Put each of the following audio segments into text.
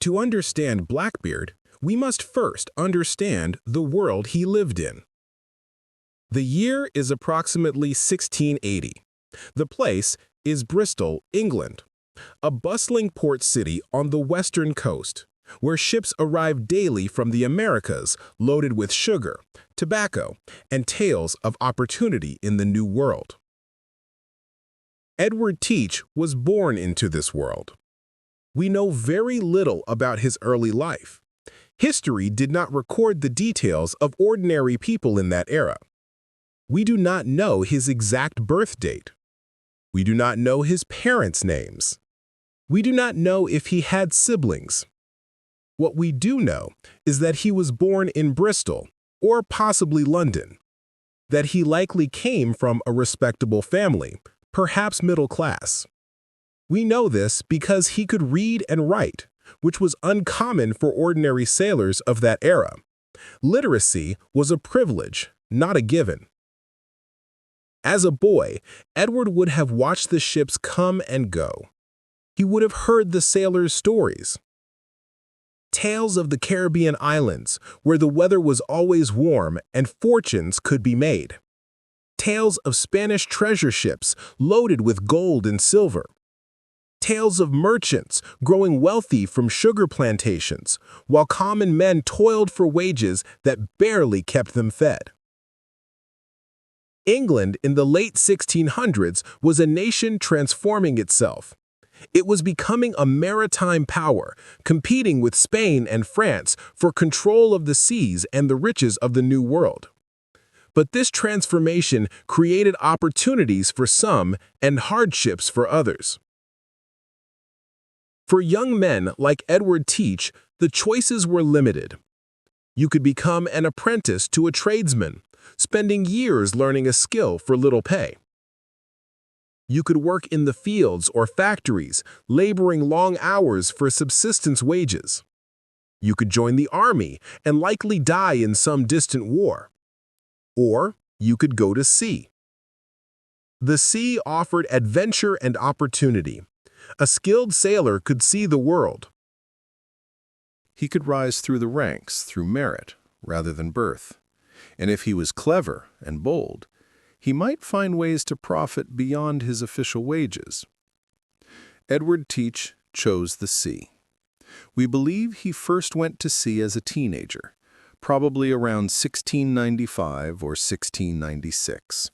To understand Blackbeard, we must first understand the world he lived in. The year is approximately 1680. The place is Bristol, England, a bustling port city on the western coast, where ships arrive daily from the Americas loaded with sugar, tobacco, and tales of opportunity in the New World. Edward Teach was born into this world. We know very little about his early life. History did not record the details of ordinary people in that era. We do not know his exact birth date. We do not know his parents' names. We do not know if he had siblings. What we do know is that he was born in Bristol, or possibly London, that he likely came from a respectable family, perhaps middle class. We know this because he could read and write, which was uncommon for ordinary sailors of that era. Literacy was a privilege, not a given. As a boy, Edward would have watched the ships come and go. He would have heard the sailors' stories. Tales of the Caribbean islands, where the weather was always warm and fortunes could be made. Tales of Spanish treasure ships loaded with gold and silver. Tales of merchants growing wealthy from sugar plantations, while common men toiled for wages that barely kept them fed. England in the late 1600s was a nation transforming itself. It was becoming a maritime power, competing with Spain and France for control of the seas and the riches of the New World. But this transformation created opportunities for some and hardships for others. For young men like Edward Teach, the choices were limited. You could become an apprentice to a tradesman, spending years learning a skill for little pay. You could work in the fields or factories, laboring long hours for subsistence wages. You could join the army and likely die in some distant war. Or you could go to sea. The sea offered adventure and opportunity. A skilled sailor could see the world. He could rise through the ranks through merit rather than birth. And if he was clever and bold, he might find ways to profit beyond his official wages. Edward Teach chose the sea. We believe he first went to sea as a teenager, probably around 1695 or 1696.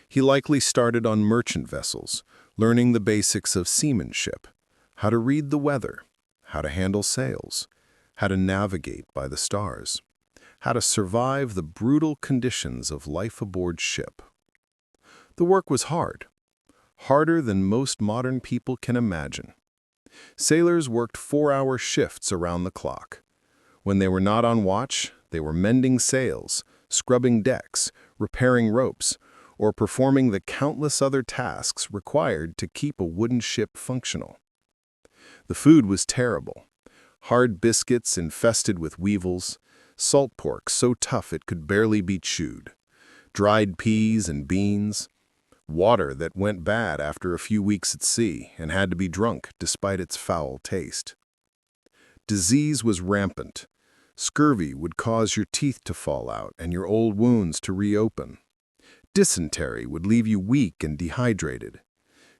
He likely started on merchant vessels, learning the basics of seamanship, how to read the weather, how to handle sails, how to navigate by the stars, how to survive the brutal conditions of life aboard ship. The work was hard, harder than most modern people can imagine. Sailors worked 4-hour shifts around the clock. When they were not on watch, they were mending sails, scrubbing decks, repairing ropes, or performing the countless other tasks required to keep a wooden ship functional. The food was terrible. Hard biscuits infested with weevils, salt pork so tough it could barely be chewed, dried peas and beans, water that went bad after a few weeks at sea and had to be drunk despite its foul taste. Disease was rampant. Scurvy would cause your teeth to fall out and your old wounds to reopen. Dysentery would leave you weak and dehydrated.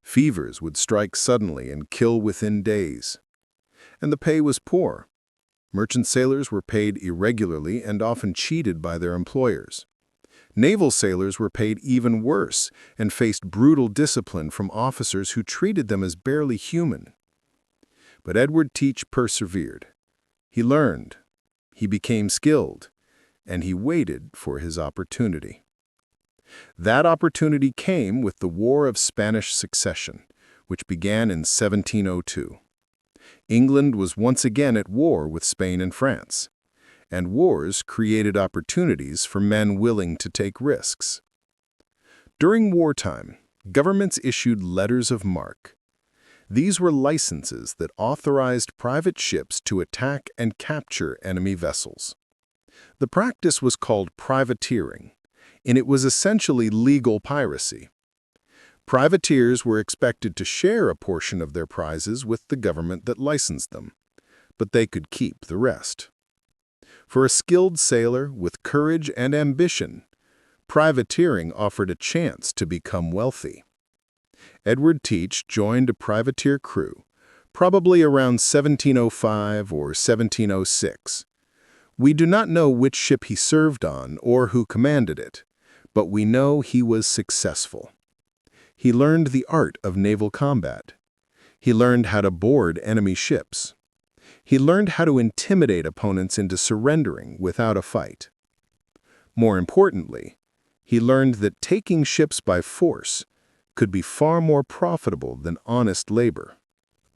Fevers would strike suddenly and kill within days. And the pay was poor. Merchant sailors were paid irregularly and often cheated by their employers. Naval sailors were paid even worse and faced brutal discipline from officers who treated them as barely human. But Edward Teach persevered. He learned, he became skilled, and he waited for his opportunity. That opportunity came with the War of Spanish Succession, which began in 1702. England was once again at war with Spain and France, and wars created opportunities for men willing to take risks. During wartime, governments issued letters of marque. These were licenses that authorized private ships to attack and capture enemy vessels. The practice was called privateering, and it was essentially legal piracy. Privateers were expected to share a portion of their prizes with the government that licensed them, but they could keep the rest. For a skilled sailor with courage and ambition, privateering offered a chance to become wealthy. Edward Teach joined a privateer crew, probably around 1705 or 1706. We do not know which ship he served on or who commanded it, but we know he was successful. He learned the art of naval combat. He learned how to board enemy ships. He learned how to intimidate opponents into surrendering without a fight. More importantly, he learned that taking ships by force could be far more profitable than honest labor.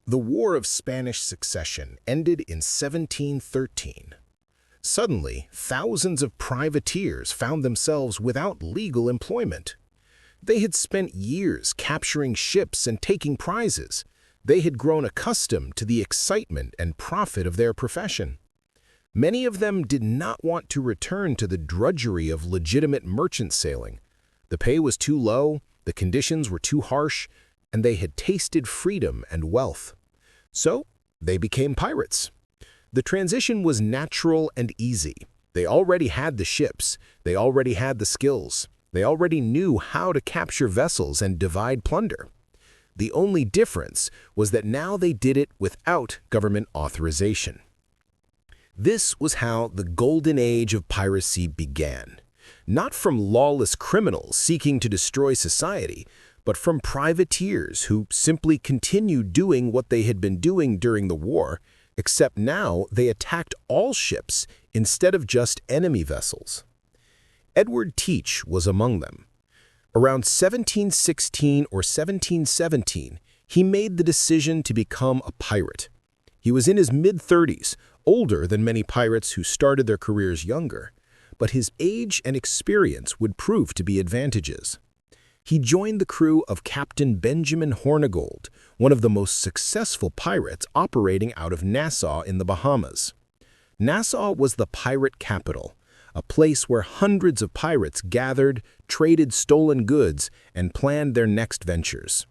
The War of Spanish Succession ended in 1713. Suddenly, thousands of privateers found themselves without legal employment. They had spent years capturing ships and taking prizes. They had grown accustomed to the excitement and profit of their profession. Many of them did not want to return to the drudgery of legitimate merchant sailing. The pay was too low, the conditions were too harsh, and they had tasted freedom and wealth. So, they became pirates. The transition was natural and easy. They already had the ships, they already had the skills, they already knew how to capture vessels and divide plunder. The only difference was that now they did it without government authorization. This was how the golden age of piracy began. Not from lawless criminals seeking to destroy society, but from privateers who simply continued doing what they had been doing during the war, except now they attacked all ships instead of just enemy vessels. Edward Teach was among them. Around 1716 or 1717, he made the decision to become a pirate. He was in his mid-30s, older than many pirates who started their careers younger, but his age and experience would prove to be advantages. He joined the crew of Captain Benjamin Hornigold, one of the most successful pirates operating out of Nassau in the Bahamas. Nassau was the pirate capital, a place where hundreds of pirates gathered, traded stolen goods, and planned their next ventures.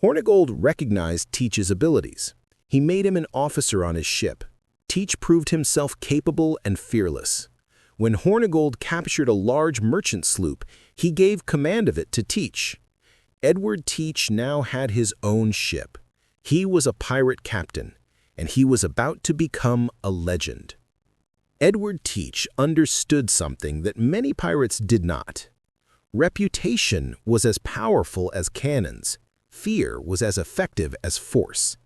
Hornigold recognized Teach's abilities. He made him an officer on his ship. Teach proved himself capable and fearless. When Hornigold captured a large merchant sloop, he gave command of it to Teach. Edward Teach now had his own ship. He was a pirate captain, and he was about to become a legend. Edward Teach understood something that many pirates did not. Reputation was as powerful as cannons. Fear was as effective as force.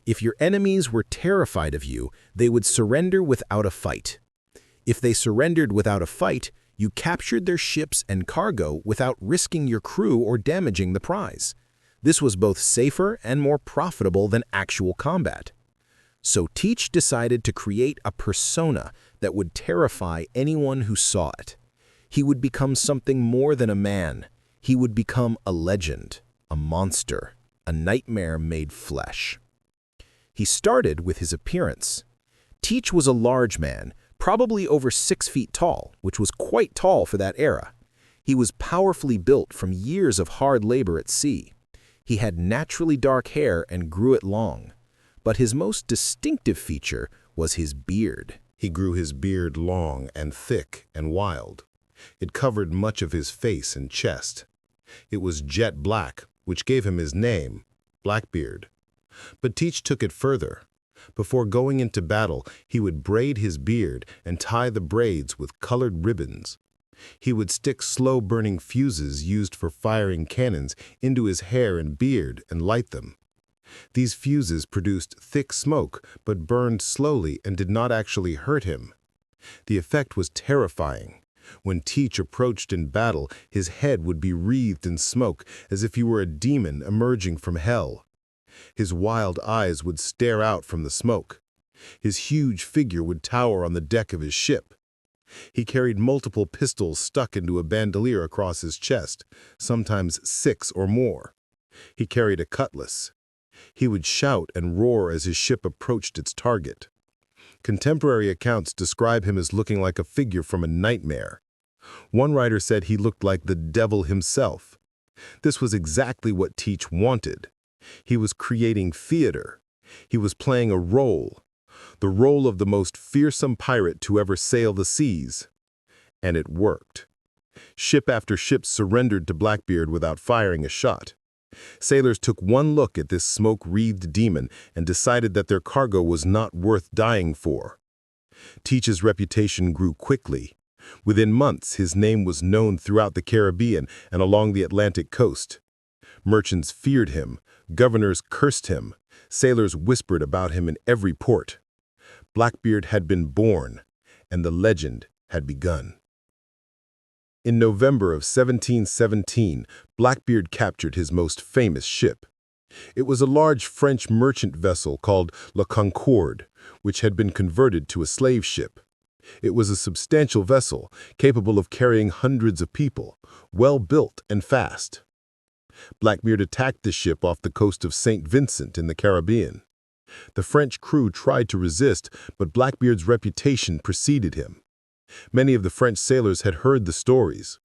If your enemies were terrified of you, they would surrender without a fight. If they surrendered without a fight, you captured their ships and cargo without risking your crew or damaging the prize. This was both safer and more profitable than actual combat. So Teach decided to create a persona that would terrify anyone who saw it. He would become something more than a man. He would become a legend, a monster, a nightmare made flesh. He started with his appearance. Teach was a large man, probably over 6 feet tall, which was quite tall for that era. He was powerfully built from years of hard labor at sea. He had naturally dark hair and grew it long. But his most distinctive feature was his beard. He grew his beard long and thick and wild. It covered much of his face and chest. It was jet black, which gave him his name, Blackbeard. But Teach took it further. Before going into battle, he would braid his beard and tie the braids with colored ribbons. He would stick slow-burning fuses used for firing cannons into his hair and beard and light them. These fuses produced thick smoke but burned slowly and did not actually hurt him. The effect was terrifying. When Teach approached in battle, his head would be wreathed in smoke as if he were a demon emerging from hell. His wild eyes would stare out from the smoke. His huge figure would tower on the deck of his ship. He carried multiple pistols stuck into a bandolier across his chest, sometimes 6 or more. He carried a cutlass. He would shout and roar as his ship approached its target. Contemporary accounts describe him as looking like a figure from a nightmare. One writer said he looked like the devil himself. This was exactly what Teach wanted. He was creating theater. He was playing a role, the role of the most fearsome pirate to ever sail the seas. And it worked. Ship after ship surrendered to Blackbeard without firing a shot. Sailors took one look at this smoke-wreathed demon and decided that their cargo was not worth dying for. Teach's reputation grew quickly. Within months, his name was known throughout the Caribbean and along the Atlantic coast. Merchants feared him, governors cursed him, sailors whispered about him in every port. Blackbeard had been born, and the legend had begun. In November of 1717, Blackbeard captured his most famous ship. It was a large French merchant vessel called La Concorde, which had been converted to a slave ship. It was a substantial vessel, capable of carrying hundreds of people, well built and fast. Blackbeard attacked the ship off the coast of St. Vincent in the Caribbean. The French crew tried to resist, but Blackbeard's reputation preceded him. Many of the French sailors had heard the stories.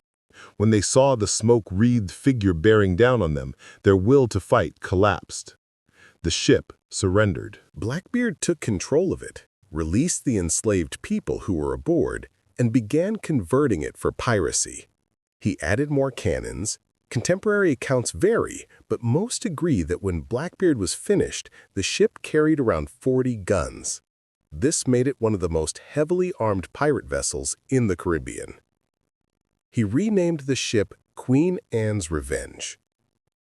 When they saw the smoke-wreathed figure bearing down on them, their will to fight collapsed. The ship surrendered. Blackbeard took control of it, released the enslaved people who were aboard, and began converting it for piracy. He added more cannons. Contemporary accounts vary, but most agree that when Blackbeard was finished, the ship carried around 40 guns. This made it one of the most heavily armed pirate vessels in the Caribbean. He renamed the ship Queen Anne's Revenge.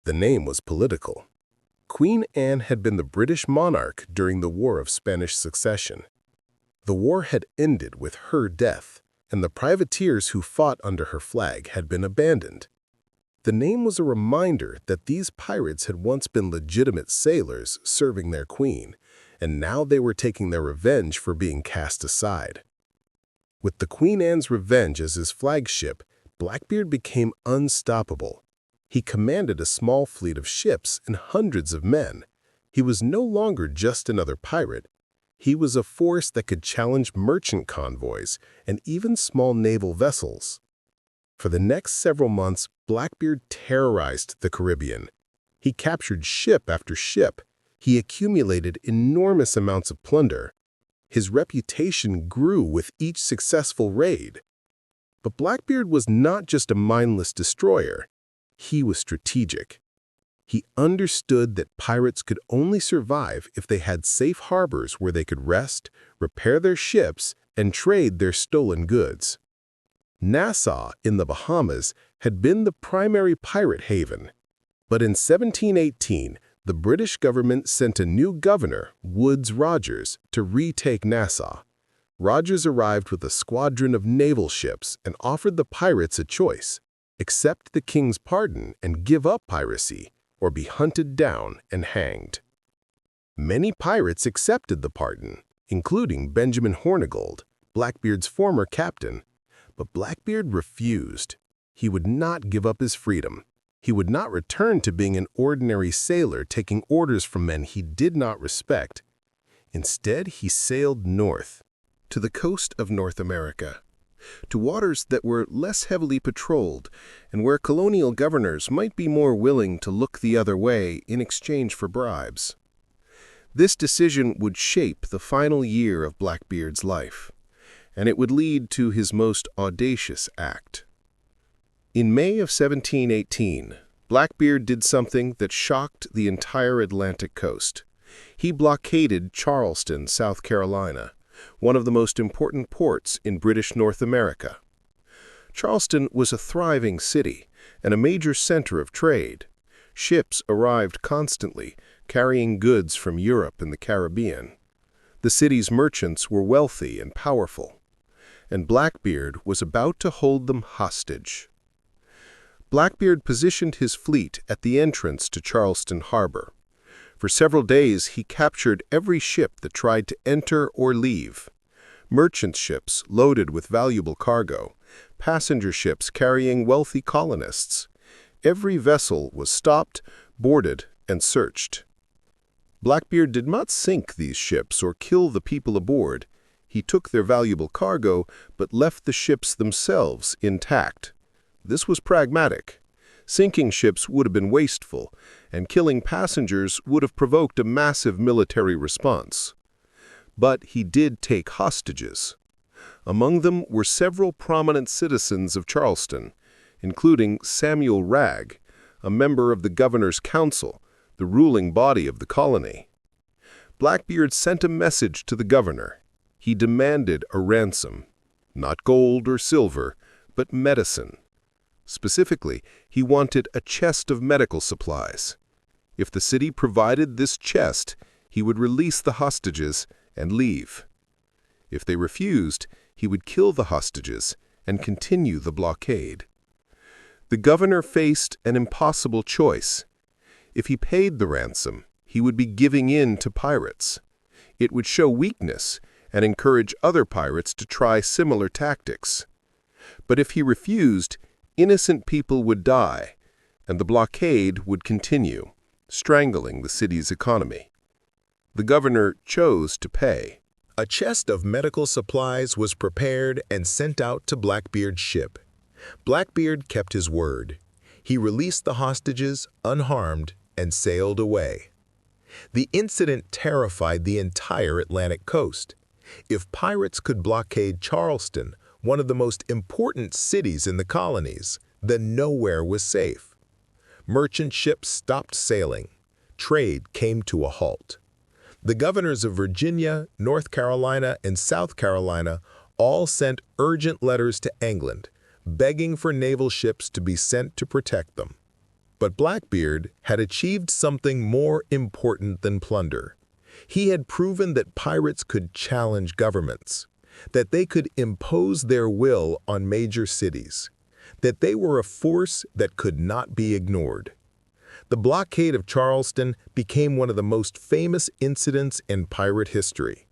The name was political. Queen Anne had been the British monarch during the War of Spanish Succession. The war had ended with her death, and the privateers who fought under her flag had been abandoned. The name was a reminder that these pirates had once been legitimate sailors serving their queen, and now they were taking their revenge for being cast aside. With the Queen Anne's Revenge as his flagship, Blackbeard became unstoppable. He commanded a small fleet of ships and hundreds of men. He was no longer just another pirate. He was a force that could challenge merchant convoys and even small naval vessels. For the next several months, Blackbeard terrorized the Caribbean. He captured ship after ship. He accumulated enormous amounts of plunder. His reputation grew with each successful raid. But Blackbeard was not just a mindless destroyer. He was strategic. He understood that pirates could only survive if they had safe harbors where they could rest, repair their ships, and trade their stolen goods. Nassau, in the Bahamas, had been the primary pirate haven. But in 1718, the British government sent a new governor, Woodes Rogers, to retake Nassau. Rogers arrived with a squadron of naval ships and offered the pirates a choice: accept the king's pardon and give up piracy, or be hunted down and hanged. Many pirates accepted the pardon, including Benjamin Hornigold, Blackbeard's former captain. But Blackbeard refused. He would not give up his freedom. He would not return to being an ordinary sailor taking orders from men he did not respect. Instead, he sailed north, to the coast of North America, to waters that were less heavily patrolled and where colonial governors might be more willing to look the other way in exchange for bribes. This decision would shape the final year of Blackbeard's life, and it would lead to his most audacious act. In May of 1718, Blackbeard did something that shocked the entire Atlantic coast. He blockaded Charleston, South Carolina, one of the most important ports in British North America. Charleston was a thriving city and a major center of trade. Ships arrived constantly, carrying goods from Europe and the Caribbean. The city's merchants were wealthy and powerful, and Blackbeard was about to hold them hostage. Blackbeard positioned his fleet at the entrance to Charleston Harbor. For several days, he captured every ship that tried to enter or leave. Merchant ships loaded with valuable cargo, passenger ships carrying wealthy colonists. Every vessel was stopped, boarded, and searched. Blackbeard did not sink these ships or kill the people aboard. He took their valuable cargo, but left the ships themselves intact. This was pragmatic. Sinking ships would have been wasteful, and killing passengers would have provoked a massive military response. But he did take hostages. Among them were several prominent citizens of Charleston, including Samuel Wragg, a member of the governor's council, the ruling body of the colony. Blackbeard sent a message to the governor. He demanded a ransom, not gold or silver, but medicine. Specifically, he wanted a chest of medical supplies. If the city provided this chest, he would release the hostages and leave. If they refused, he would kill the hostages and continue the blockade. The governor faced an impossible choice. If he paid the ransom, he would be giving in to pirates. It would show weakness and encourage other pirates to try similar tactics. But if he refused, innocent people would die, and the blockade would continue, strangling the city's economy. The governor chose to pay. A chest of medical supplies was prepared and sent out to Blackbeard's ship. Blackbeard kept his word. He released the hostages unharmed and sailed away. The incident terrified the entire Atlantic coast. If pirates could blockade Charleston, one of the most important cities in the colonies, then nowhere was safe. Merchant ships stopped sailing. Trade came to a halt. The governors of Virginia, North Carolina, and South Carolina all sent urgent letters to England, begging for naval ships to be sent to protect them. But Blackbeard had achieved something more important than plunder. He had proven that pirates could challenge governments, that they could impose their will on major cities, that they were a force that could not be ignored. The blockade of Charleston became one of the most famous incidents in pirate history.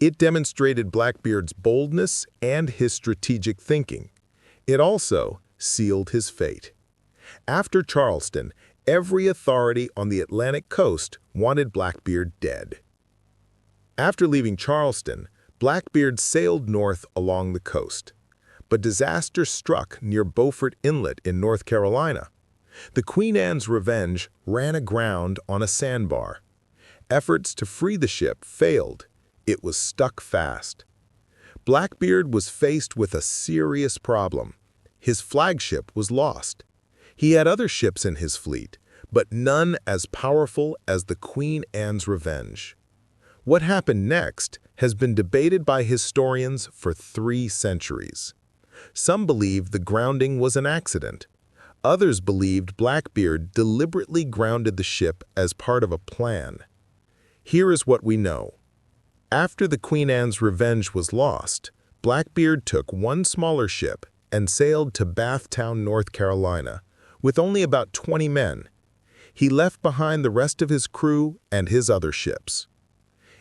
It demonstrated Blackbeard's boldness and his strategic thinking. It also sealed his fate. After Charleston, every authority on the Atlantic coast wanted Blackbeard dead. After leaving Charleston, Blackbeard sailed north along the coast. But disaster struck near Beaufort Inlet in North Carolina. The Queen Anne's Revenge ran aground on a sandbar. Efforts to free the ship failed. It was stuck fast. Blackbeard was faced with a serious problem. His flagship was lost. He had other ships in his fleet, but none as powerful as the Queen Anne's Revenge. What happened next has been debated by historians for 3 centuries. Some believe the grounding was an accident. Others believed Blackbeard deliberately grounded the ship as part of a plan. Here is what we know. After the Queen Anne's Revenge was lost, Blackbeard took one smaller ship and sailed to Bathtown, North Carolina, with only about 20 men. He left behind the rest of his crew and his other ships.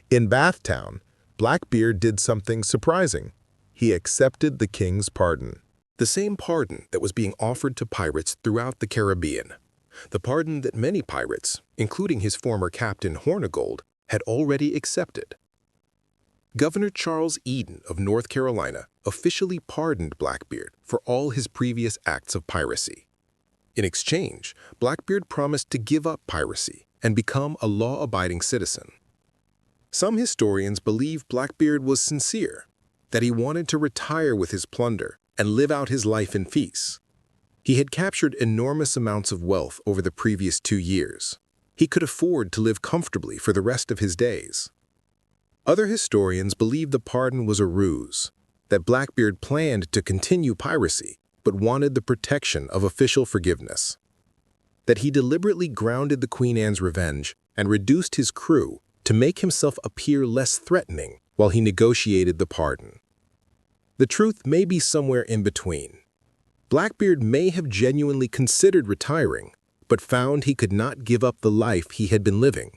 In Bathtown, Blackbeard did something surprising. He accepted the king's pardon. The same pardon that was being offered to pirates throughout the Caribbean. The pardon that many pirates, including his former captain Hornigold, had already accepted. Governor Charles Eden of North Carolina officially pardoned Blackbeard for all his previous acts of piracy. In exchange, Blackbeard promised to give up piracy and become a law-abiding citizen. Some historians believe Blackbeard was sincere, that he wanted to retire with his plunder and live out his life in peace. He had captured enormous amounts of wealth over the previous 2 years. He could afford to live comfortably for the rest of his days. Other historians believe the pardon was a ruse, that Blackbeard planned to continue piracy but wanted the protection of official forgiveness. That he deliberately grounded the Queen Anne's Revenge and reduced his crew to make himself appear less threatening while he negotiated the pardon. The truth may be somewhere in between. Blackbeard may have genuinely considered retiring, but found he could not give up the life he had been living.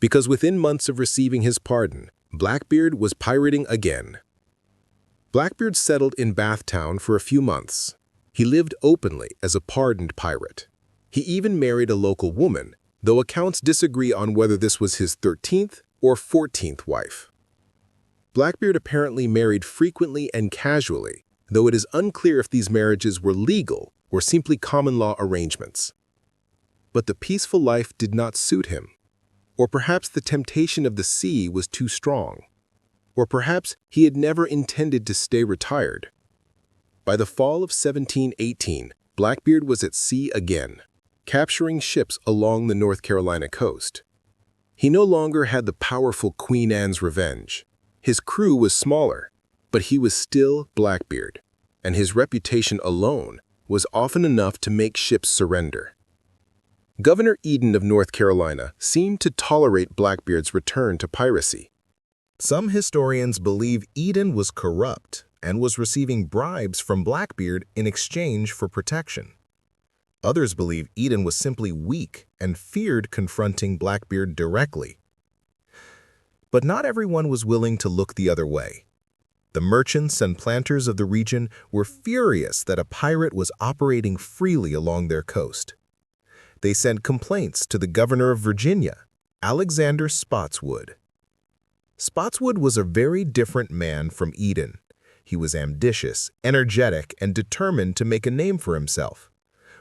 Because within months of receiving his pardon, Blackbeard was pirating again. Blackbeard settled in Bathtown for a few months. He lived openly as a pardoned pirate. He even married a local woman, though accounts disagree on whether this was his 13th or 14th wife. Blackbeard apparently married frequently and casually, though it is unclear if these marriages were legal or simply common law arrangements. But the peaceful life did not suit him. Or perhaps the temptation of the sea was too strong. Or perhaps he had never intended to stay retired. By the fall of 1718, Blackbeard was at sea again, capturing ships along the North Carolina coast. He no longer had the powerful Queen Anne's Revenge. His crew was smaller, but he was still Blackbeard, and his reputation alone was often enough to make ships surrender. Governor Eden of North Carolina seemed to tolerate Blackbeard's return to piracy. Some historians believe Eden was corrupt and was receiving bribes from Blackbeard in exchange for protection. Others believe Eden was simply weak and feared confronting Blackbeard directly. But not everyone was willing to look the other way. The merchants and planters of the region were furious that a pirate was operating freely along their coast. They sent complaints to the governor of Virginia, Alexander Spotswood. Spotswood was a very different man from Eden. He was ambitious, energetic, and determined to make a name for himself.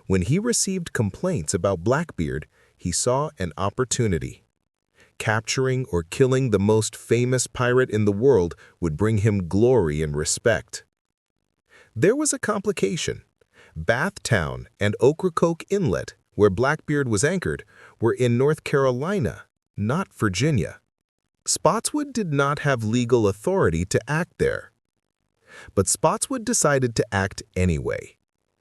When he received complaints about Blackbeard, he saw an opportunity. Capturing or killing the most famous pirate in the world would bring him glory and respect. There was a complication. Bath Town and Ocracoke Inlet, where Blackbeard was anchored, were in North Carolina, not Virginia. Spotswood did not have legal authority to act there. But Spotswood decided to act anyway.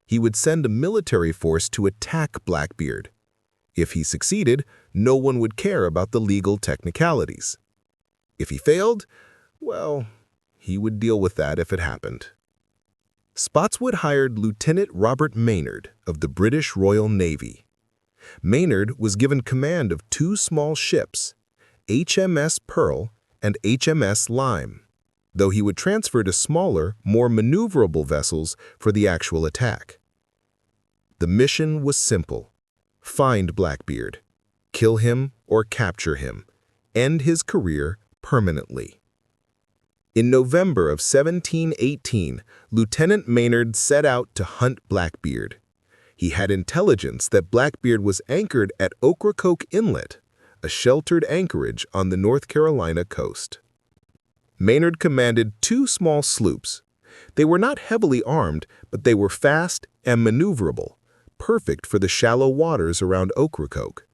He would send a military force to attack Blackbeard. If he succeeded, no one would care about the legal technicalities. If he failed, well, he would deal with that if it happened. Spotswood hired Lieutenant Robert Maynard of the British Royal Navy. Maynard was given command of two small ships, HMS Pearl and HMS Lime, though he would transfer to smaller, more maneuverable vessels for the actual attack. The mission was simple: find Blackbeard, kill him or capture him, end his career permanently. In November of 1718, Lieutenant Maynard set out to hunt Blackbeard. He had intelligence that Blackbeard was anchored at Ocracoke Inlet, a sheltered anchorage on the North Carolina coast. Maynard commanded two small sloops. They were not heavily armed, but they were fast and maneuverable, perfect for the shallow waters around Ocracoke.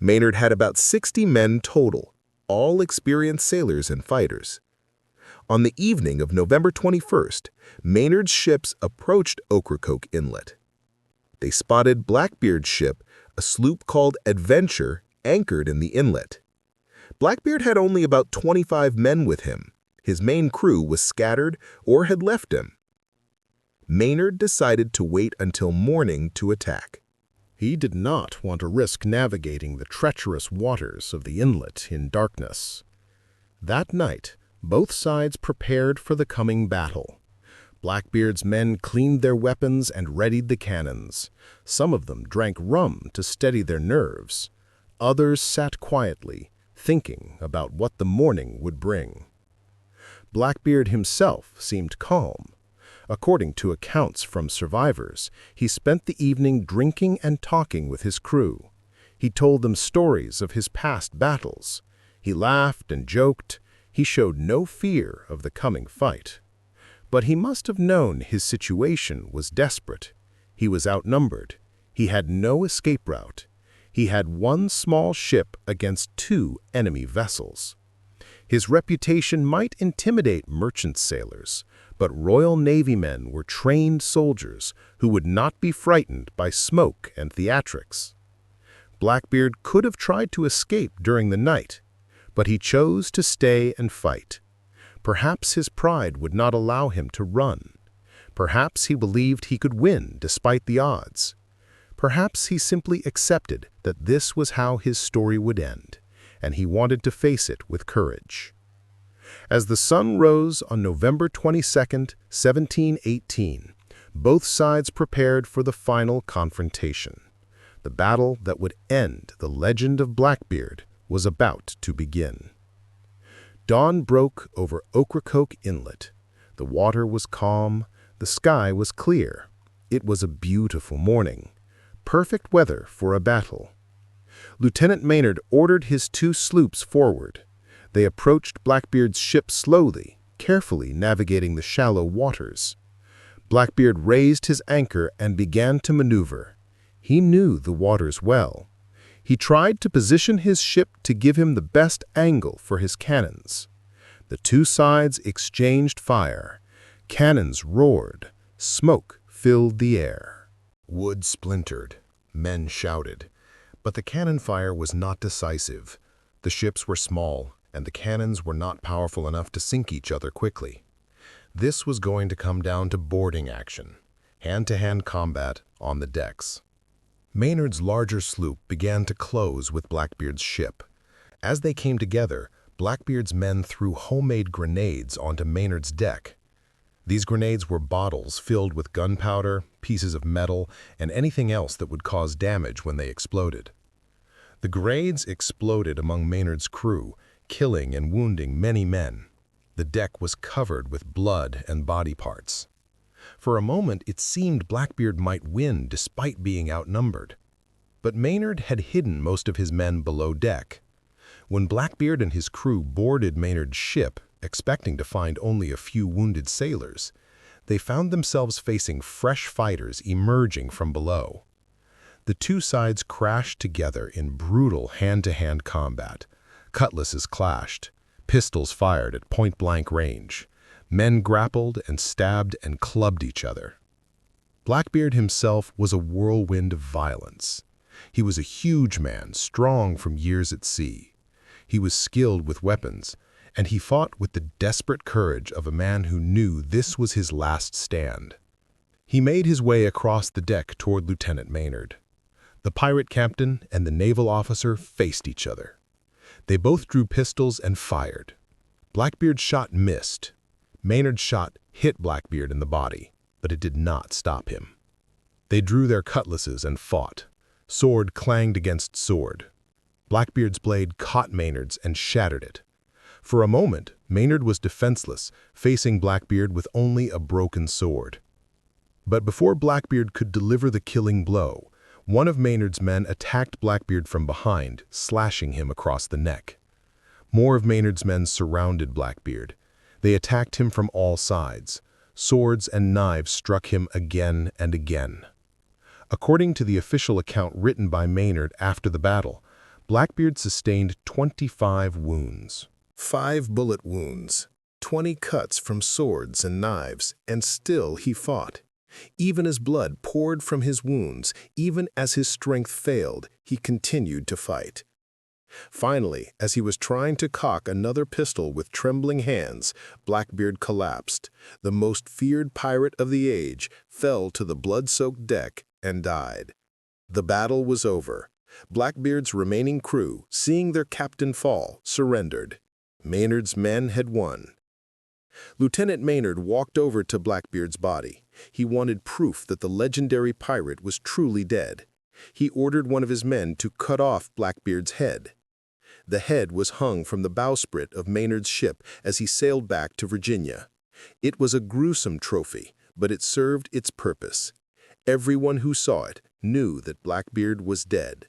Maynard had about 60 men total, all experienced sailors and fighters. On the evening of November 21st, Maynard's ships approached Ocracoke Inlet. They spotted Blackbeard's ship, a sloop called Adventure, anchored in the inlet. Blackbeard had only about 25 men with him. His main crew was scattered or had left him. Maynard decided to wait until morning to attack. He did not want to risk navigating the treacherous waters of the inlet in darkness. That night, both sides prepared for the coming battle. Blackbeard's men cleaned their weapons and readied the cannons. Some of them drank rum to steady their nerves. Others sat quietly, thinking about what the morning would bring. Blackbeard himself seemed calm. According to accounts from survivors, he spent the evening drinking and talking with his crew. He told them stories of his past battles. He laughed and joked. He showed no fear of the coming fight. But he must have known his situation was desperate. He was outnumbered. He had no escape route. He had one small ship against two enemy vessels. His reputation might intimidate merchant sailors, but Royal Navy men were trained soldiers who would not be frightened by smoke and theatrics. Blackbeard could have tried to escape during the night, but he chose to stay and fight. Perhaps his pride would not allow him to run. Perhaps he believed he could win despite the odds. Perhaps he simply accepted that this was how his story would end, and he wanted to face it with courage. As the sun rose on November 22, 1718, both sides prepared for the final confrontation. The battle that would end the legend of Blackbeard was about to begin. Dawn broke over Ocracoke Inlet. The water was calm, the sky was clear. It was a beautiful morning, perfect weather for a battle. Lieutenant Maynard ordered his 2 sloops forward. They approached Blackbeard's ship slowly, carefully navigating the shallow waters. Blackbeard raised his anchor and began to maneuver. He knew the waters well. He tried to position his ship to give him the best angle for his cannons. The 2 sides exchanged fire. Cannons roared. Smoke filled the air. Wood splintered. Men shouted. But the cannon fire was not decisive. The ships were small, and the cannons were not powerful enough to sink each other quickly. This was going to come down to boarding action, hand-to-hand combat on the decks. Maynard's larger sloop began to close with Blackbeard's ship. As they came together, Blackbeard's men threw homemade grenades onto Maynard's deck. These grenades were bottles filled with gunpowder, pieces of metal, and anything else that would cause damage when they exploded. The grenades exploded among Maynard's crew, killing and wounding many men. The deck was covered with blood and body parts. For a moment, it seemed Blackbeard might win despite being outnumbered. But Maynard had hidden most of his men below deck. When Blackbeard and his crew boarded Maynard's ship, expecting to find only a few wounded sailors, they found themselves facing fresh fighters emerging from below. The 2 sides crashed together in brutal hand-to-hand combat. Cutlasses clashed, pistols fired at point-blank range. Men grappled and stabbed and clubbed each other. Blackbeard himself was a whirlwind of violence. He was a huge man, strong from years at sea. He was skilled with weapons, and he fought with the desperate courage of a man who knew this was his last stand. He made his way across the deck toward Lieutenant Maynard. The pirate captain and the naval officer faced each other. They both drew pistols and fired. Blackbeard's shot missed. Maynard's shot hit Blackbeard in the body, but it did not stop him. They drew their cutlasses and fought. Sword clanged against sword. Blackbeard's blade caught Maynard's and shattered it. For a moment, Maynard was defenseless, facing Blackbeard with only a broken sword. But before Blackbeard could deliver the killing blow, one of Maynard's men attacked Blackbeard from behind, slashing him across the neck. More of Maynard's men surrounded Blackbeard. They attacked him from all sides. Swords and knives struck him again and again. According to the official account written by Maynard after the battle, Blackbeard sustained 25 wounds. 5 bullet wounds, 20 cuts from swords and knives, and still he fought. Even as blood poured from his wounds, even as his strength failed, he continued to fight. Finally, as he was trying to cock another pistol with trembling hands, Blackbeard collapsed. The most feared pirate of the age fell to the blood-soaked deck and died. The battle was over. Blackbeard's remaining crew, seeing their captain fall, surrendered. Maynard's men had won. Lieutenant Maynard walked over to Blackbeard's body. He wanted proof that the legendary pirate was truly dead. He ordered one of his men to cut off Blackbeard's head. The head was hung from the bowsprit of Maynard's ship as he sailed back to Virginia. It was a gruesome trophy, but it served its purpose. Everyone who saw it knew that Blackbeard was dead.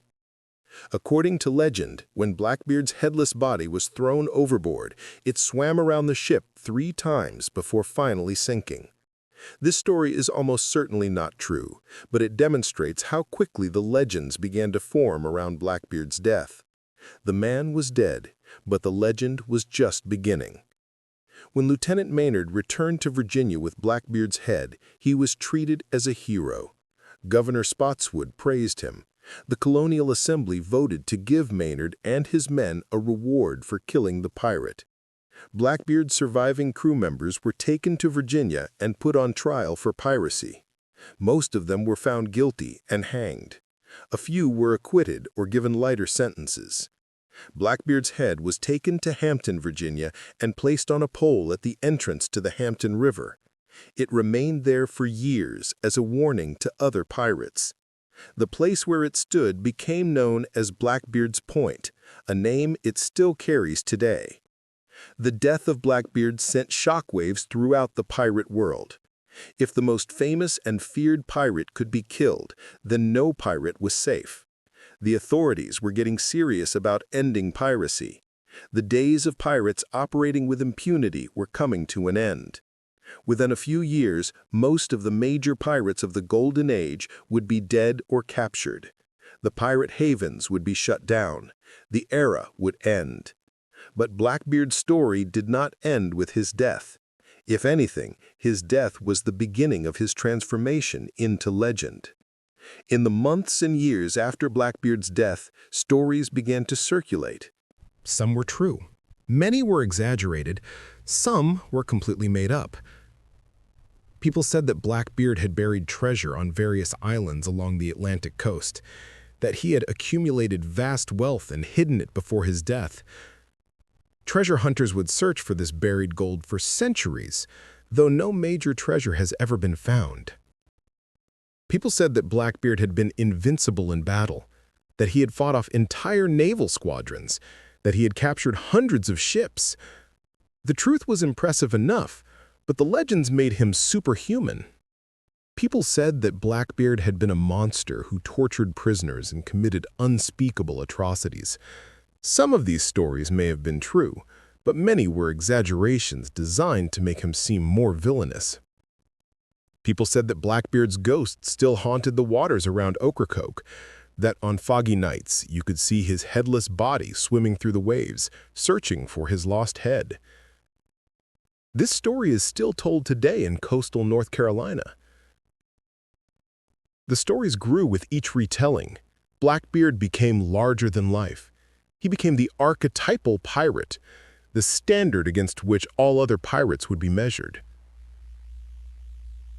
According to legend, when Blackbeard's headless body was thrown overboard, it swam around the ship 3 times before finally sinking. This story is almost certainly not true, but it demonstrates how quickly the legends began to form around Blackbeard's death. The man was dead, but the legend was just beginning. When Lieutenant Maynard returned to Virginia with Blackbeard's head, he was treated as a hero. Governor Spotswood praised him. The Colonial Assembly voted to give Maynard and his men a reward for killing the pirate. Blackbeard's surviving crew members were taken to Virginia and put on trial for piracy. Most of them were found guilty and hanged. A few were acquitted or given lighter sentences. Blackbeard's head was taken to Hampton, Virginia, and placed on a pole at the entrance to the Hampton River. It remained there for years as a warning to other pirates. The place where it stood became known as Blackbeard's Point, a name it still carries today. The death of Blackbeard sent shockwaves throughout the pirate world. If the most famous and feared pirate could be killed, then no pirate was safe. The authorities were getting serious about ending piracy. The days of pirates operating with impunity were coming to an end. Within a few years, most of the major pirates of the Golden Age would be dead or captured. The pirate havens would be shut down. The era would end. But Blackbeard's story did not end with his death. If anything, his death was the beginning of his transformation into legend. In the months and years after Blackbeard's death, stories began to circulate. Some were true. Many were exaggerated. Some were completely made up. People said that Blackbeard had buried treasure on various islands along the Atlantic coast, that he had accumulated vast wealth and hidden it before his death. Treasure hunters would search for this buried gold for centuries, though no major treasure has ever been found. People said that Blackbeard had been invincible in battle, that he had fought off entire naval squadrons, that he had captured hundreds of ships. The truth was impressive enough, but the legends made him superhuman. People said that Blackbeard had been a monster who tortured prisoners and committed unspeakable atrocities. Some of these stories may have been true, but many were exaggerations designed to make him seem more villainous. People said that Blackbeard's ghost still haunted the waters around Ocracoke, that on foggy nights you could see his headless body swimming through the waves, searching for his lost head. This story is still told today in coastal North Carolina. The stories grew with each retelling. Blackbeard became larger than life. He became the archetypal pirate, the standard against which all other pirates would be measured.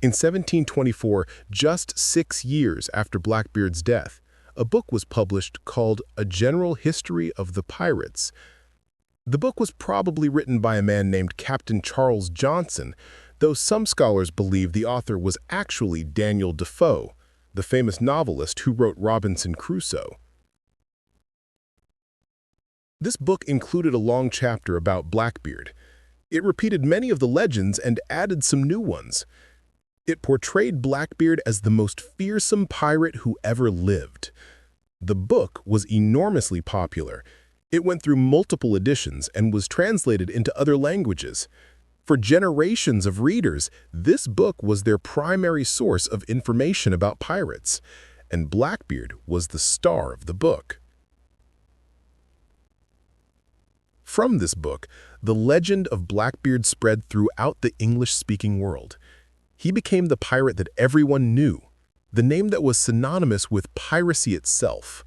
In 1724, just 6 years after Blackbeard's death, a book was published called A General History of the Pirates. The book was probably written by a man named Captain Charles Johnson, though some scholars believe the author was actually Daniel Defoe, the famous novelist who wrote Robinson Crusoe. This book included a long chapter about Blackbeard. It repeated many of the legends and added some new ones. It portrayed Blackbeard as the most fearsome pirate who ever lived. The book was enormously popular. It went through multiple editions and was translated into other languages. For generations of readers, this book was their primary source of information about pirates, and Blackbeard was the star of the book. From this book, the legend of Blackbeard spread throughout the English-speaking world. He became the pirate that everyone knew, the name that was synonymous with piracy itself.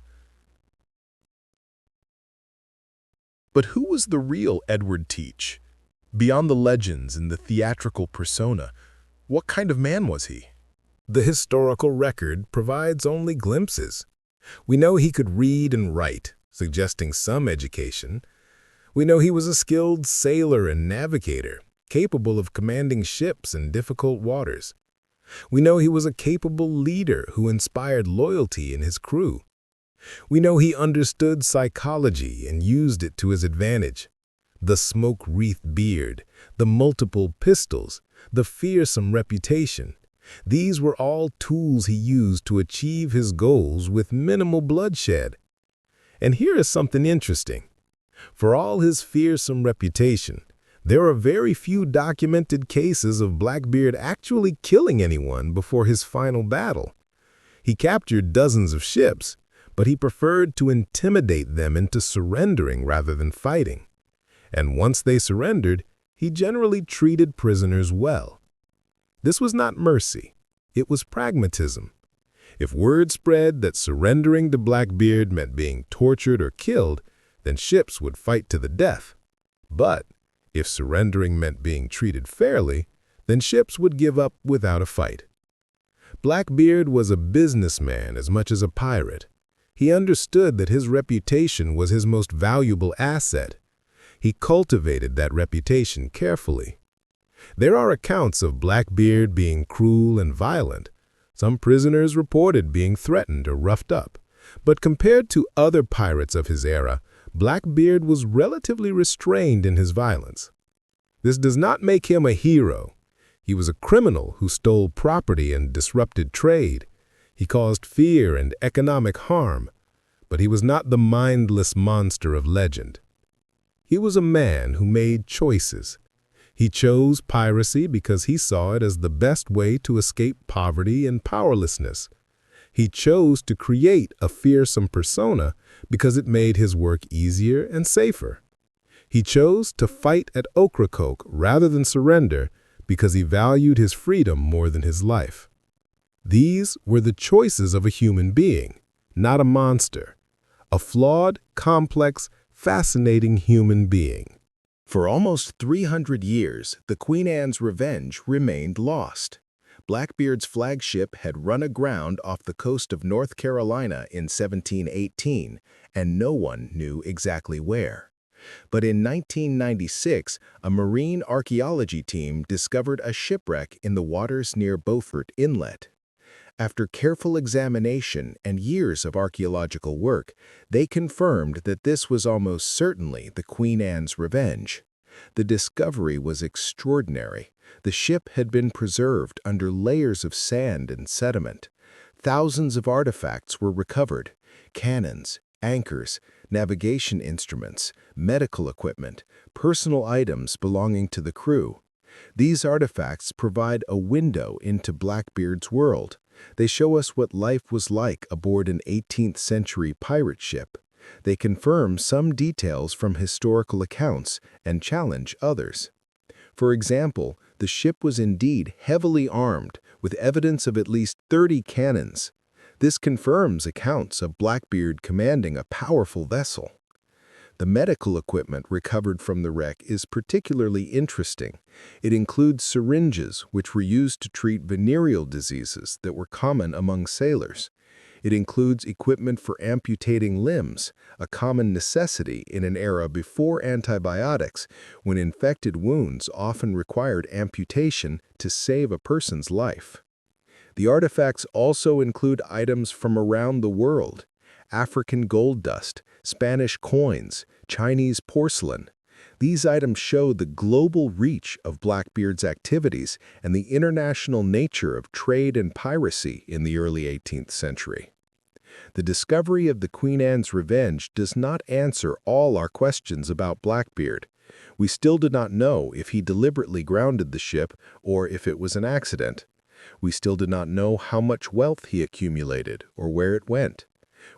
But who was the real Edward Teach? Beyond the legends and the theatrical persona, what kind of man was he? The historical record provides only glimpses. We know he could read and write, suggesting some education. We know he was a skilled sailor and navigator, capable of commanding ships in difficult waters. We know he was a capable leader who inspired loyalty in his crew. We know he understood psychology and used it to his advantage. The smoke-wreathed beard, the multiple pistols, the fearsome reputation. These were all tools he used to achieve his goals with minimal bloodshed. And here is something interesting. For all his fearsome reputation, there are very few documented cases of Blackbeard actually killing anyone before his final battle. He captured dozens of ships, but he preferred to intimidate them into surrendering rather than fighting. And once they surrendered, he generally treated prisoners well. This was not mercy, it was pragmatism. If word spread that surrendering to Blackbeard meant being tortured or killed, then ships would fight to the death. But if surrendering meant being treated fairly, then ships would give up without a fight. Blackbeard was a businessman as much as a pirate. He understood that his reputation was his most valuable asset. He cultivated that reputation carefully. There are accounts of Blackbeard being cruel and violent. Some prisoners reported being threatened or roughed up. But compared to other pirates of his era, Blackbeard was relatively restrained in his violence. This does not make him a hero. He was a criminal who stole property and disrupted trade. He caused fear and economic harm. But he was not the mindless monster of legend. He was a man who made choices. He chose piracy because he saw it as the best way to escape poverty and powerlessness. He chose to create a fearsome persona because it made his work easier and safer. He chose to fight at Ocracoke rather than surrender because he valued his freedom more than his life. These were the choices of a human being, not a monster. A flawed, complex, fascinating human being. For almost 300 years, the Queen Anne's Revenge remained lost. Blackbeard's flagship had run aground off the coast of North Carolina in 1718, and no one knew exactly where. But in 1996, a marine archaeology team discovered a shipwreck in the waters near Beaufort Inlet. After careful examination and years of archaeological work, they confirmed that this was almost certainly the Queen Anne's Revenge. The discovery was extraordinary. The ship had been preserved under layers of sand and sediment. Thousands of artifacts were recovered: cannons, anchors, navigation instruments, medical equipment, personal items belonging to the crew. These artifacts provide a window into Blackbeard's world. They show us what life was like aboard an 18th-century pirate ship. They confirm some details from historical accounts and challenge others. For example, the ship was indeed heavily armed, with evidence of at least 30 cannons. This confirms accounts of Blackbeard commanding a powerful vessel. The medical equipment recovered from the wreck is particularly interesting. It includes syringes, which were used to treat venereal diseases that were common among sailors. It includes equipment for amputating limbs, a common necessity in an era before antibiotics, when infected wounds often required amputation to save a person's life. The artifacts also include items from around the world: African gold dust, Spanish coins, Chinese porcelain. These items show the global reach of Blackbeard's activities and the international nature of trade and piracy in the early 18th century. The discovery of the Queen Anne's Revenge does not answer all our questions about Blackbeard. We still do not know if he deliberately grounded the ship or if it was an accident. We still do not know how much wealth he accumulated or where it went.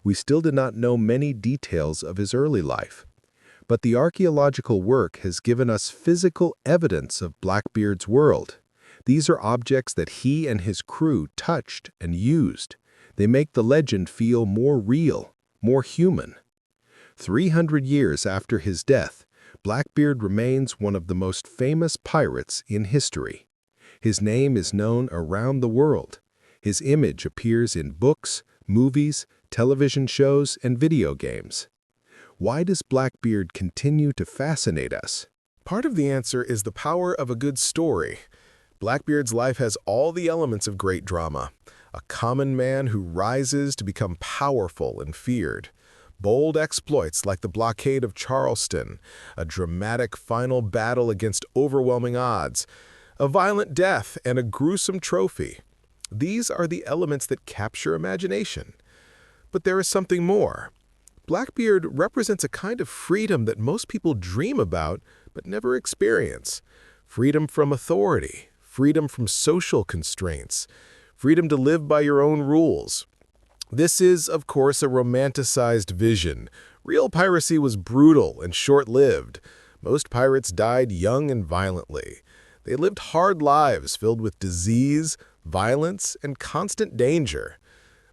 We still do not know many details of his early life. But the archaeological work has given us physical evidence of Blackbeard's world. These are objects that he and his crew touched and used. They make the legend feel more real, more human. 300 years after his death, Blackbeard remains one of the most famous pirates in history. His name is known around the world. His image appears in books, movies, television shows, and video games. Why does Blackbeard continue to fascinate us? Part of the answer is the power of a good story. Blackbeard's life has all the elements of great drama. A common man who rises to become powerful and feared. Bold exploits like the blockade of Charleston, a dramatic final battle against overwhelming odds, a violent death, and a gruesome trophy. These are the elements that capture imagination. But there is something more. Blackbeard represents a kind of freedom that most people dream about but never experience. Freedom from authority, freedom from social constraints, freedom to live by your own rules. This is, of course, a romanticized vision. Real piracy was brutal and short-lived. Most pirates died young and violently. They lived hard lives filled with disease, violence, and constant danger.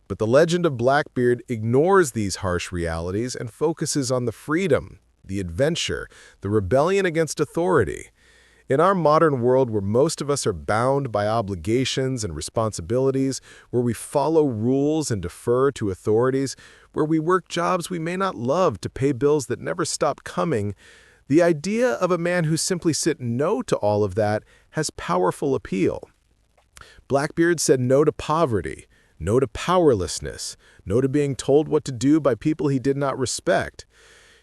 But the legend of Blackbeard ignores these harsh realities and focuses on the freedom, the adventure, the rebellion against authority. In our modern world where most of us are bound by obligations and responsibilities, where we follow rules and defer to authorities, where we work jobs we may not love to pay bills that never stop coming, the idea of a man who simply said no to all of that has powerful appeal. Blackbeard said no to poverty, no to powerlessness, no to being told what to do by people he did not respect.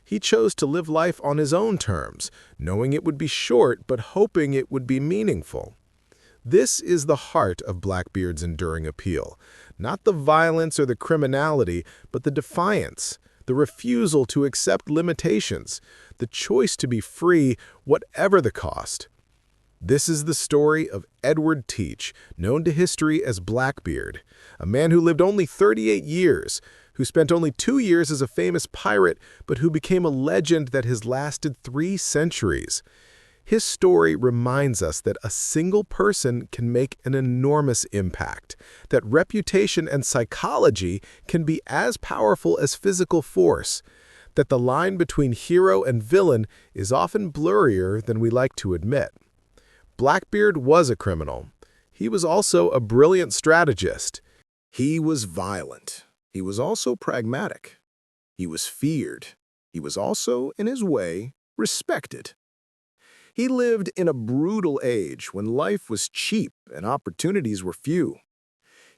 He chose to live life on his own terms, knowing it would be short but hoping it would be meaningful. This is the heart of Blackbeard's enduring appeal. Not the violence or the criminality, but the defiance, the refusal to accept limitations, the choice to be free, whatever the cost. This is the story of Edward Teach, known to history as Blackbeard, a man who lived only 38 years, who spent only 2 years as a famous pirate, but who became a legend that has lasted 3 centuries. His story reminds us that a single person can make an enormous impact, that reputation and psychology can be as powerful as physical force, that the line between hero and villain is often blurrier than we like to admit. Blackbeard was a criminal. He was also a brilliant strategist. He was violent. He was also pragmatic. He was feared. He was also, in his way, respected. He lived in a brutal age when life was cheap and opportunities were few.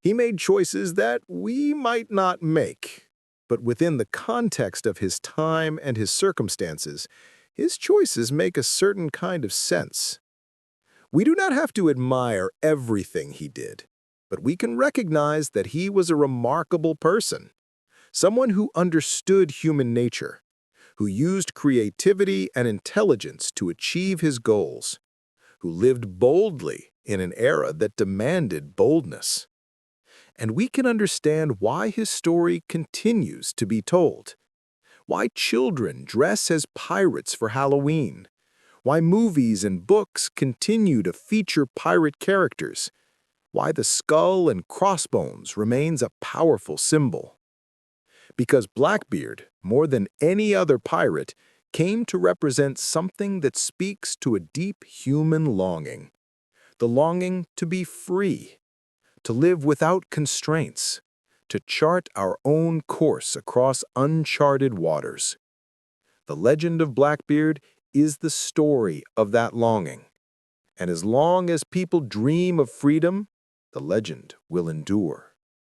He made choices that we might not make, but within the context of his time and his circumstances, his choices make a certain kind of sense. We do not have to admire everything he did, but we can recognize that he was a remarkable person, someone who understood human nature, who used creativity and intelligence to achieve his goals, who lived boldly in an era that demanded boldness. And we can understand why his story continues to be told, why children dress as pirates for Halloween, why movies and books continue to feature pirate characters, why the skull and crossbones remains a powerful symbol. Because Blackbeard, more than any other pirate, came to represent something that speaks to a deep human longing, the longing to be free, to live without constraints, to chart our own course across uncharted waters. The legend of Blackbeard is the story of that longing. And as long as people dream of freedom, the legend will endure.